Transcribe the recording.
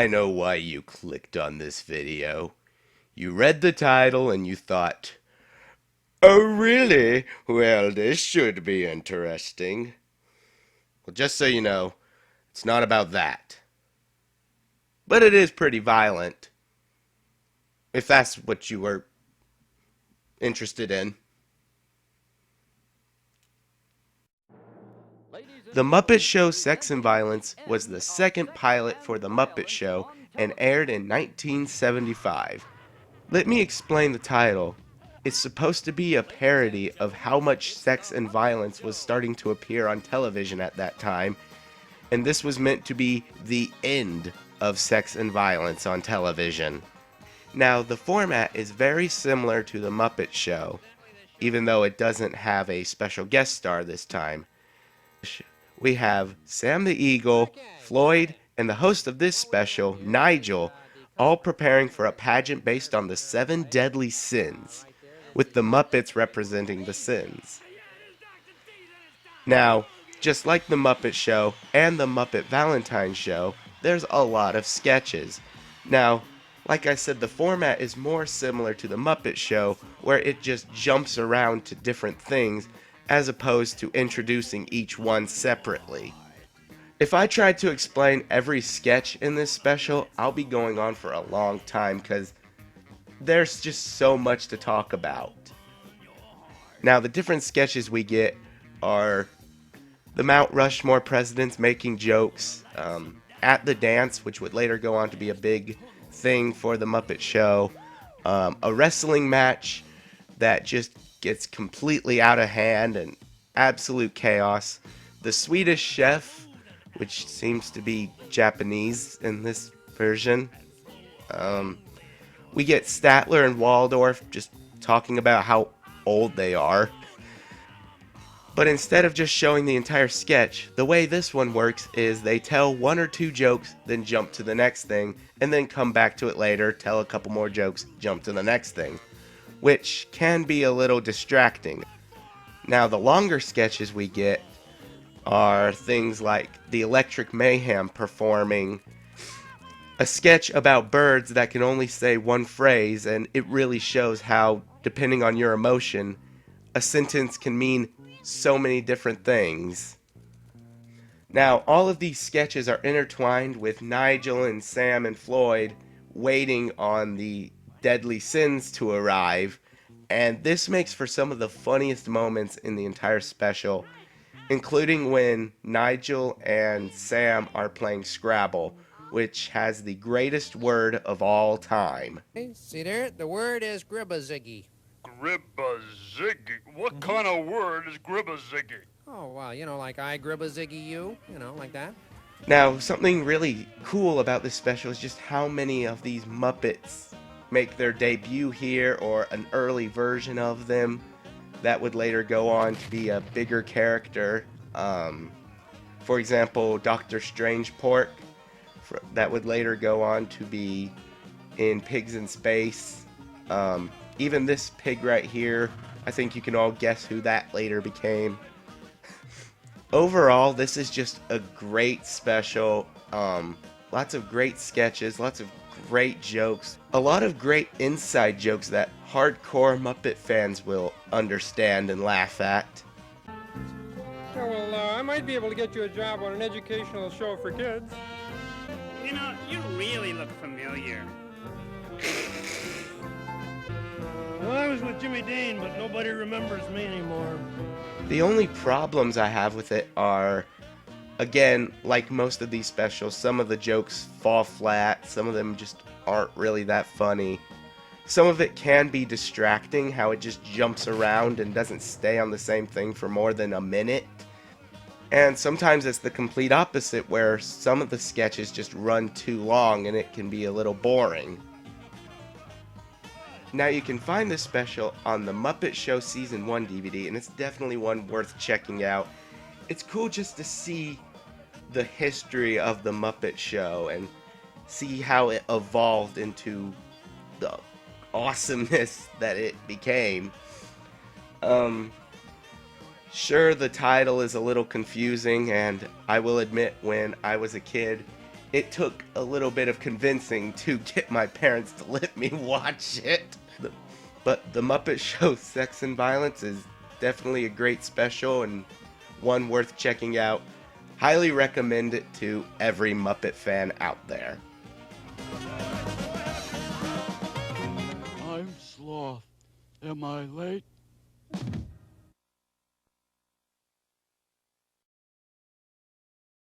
I know why you clicked on this video. You read the title and you thought, oh really? Well, this should be interesting. Well, just so you know, it's not about that. But it is pretty violent, if that's what you were interested in. The Muppet Show Sex and Violence was the second pilot for The Muppet Show and aired in 1975. Let me explain the title. It's supposed to be a parody of how much sex and violence was starting to appear on television at that time, and this was meant to be the end of sex and violence on television. Now, the format is very similar to The Muppet Show, even though it doesn't have a special guest star this time. We have Sam the Eagle, Floyd, and the host of this special, Nigel, all preparing for a pageant based on the 7 deadly sins, with the Muppets representing the sins. Now, just like the Muppet Show and the Muppet Valentine Show, there's a lot of sketches. Now, like I said, the format is more similar to the Muppet Show, where it just jumps around to different things, as opposed to introducing each one separately. If I tried to explain every sketch in this special, I'll be going on for a long time because there's just so much to talk about. Now, the different sketches we get are the Mount Rushmore presidents making jokes, at the dance, which would later go on to be a big thing for the Muppet Show, a wrestling match that just gets completely out of hand and absolute chaos, the Swedish chef, which seems to be Japanese in this version. We get Statler and Waldorf just talking about how old they are. But instead of just showing the entire sketch, the way this one works is they tell 1 or 2 jokes, then jump to the next thing, and then come back to it later, tell a couple more jokes, jump to the next thing, which can be a little distracting. Now, the longer sketches we get are things like the Electric Mayhem performing a sketch about birds that can only say one phrase, and it really shows how, depending on your emotion, a sentence can mean so many different things. Now, all of these sketches are intertwined with Nigel and Sam and Floyd waiting on the deadly sins to arrive, and this makes for some of the funniest moments in the entire special, including when Nigel and Sam are playing Scrabble, which has the greatest word of all time. Hey, see there? The word is gribbaziggy. Gribbaziggy? What kind of word is gribbaziggy? Oh, wow, like I gribbaziggy you, like that. Now, something really cool about this special is just how many of these Muppets make their debut here, or an early version of them that would later go on to be a bigger character. For example, Dr. Strangepork, that would later go on to be in Pigs in Space. Even this pig right here, I think you can all guess who that later became. Overall, this is just a great special. Lots of great sketches, lots of great jokes, a lot of great inside jokes that hardcore Muppet fans will understand and laugh at. Yeah, well, I might be able to get you a job on an educational show for kids. You know, you really look familiar. Well, I was with Jimmy Dean, but nobody remembers me anymore. The only problems I have with it are, again, like most of these specials, some of the jokes fall flat, some of them just aren't really that funny. Some of it can be distracting, how it just jumps around and doesn't stay on the same thing for more than a minute. And sometimes it's the complete opposite, where some of the sketches just run too long and it can be a little boring. Now, you can find this special on the Muppet Show Season 1 DVD, and it's definitely one worth checking out. It's cool just to see the history of the Muppet Show and see how it evolved into the awesomeness that it became. Sure, the title is a little confusing, and I will admit, when I was a kid, it took a little bit of convincing to get my parents to let me watch it. But The Muppet Show Sex and Violence is definitely a great special and one worth checking out. Highly recommend it to every Muppet fan out there. I'm Sloth. Am I late?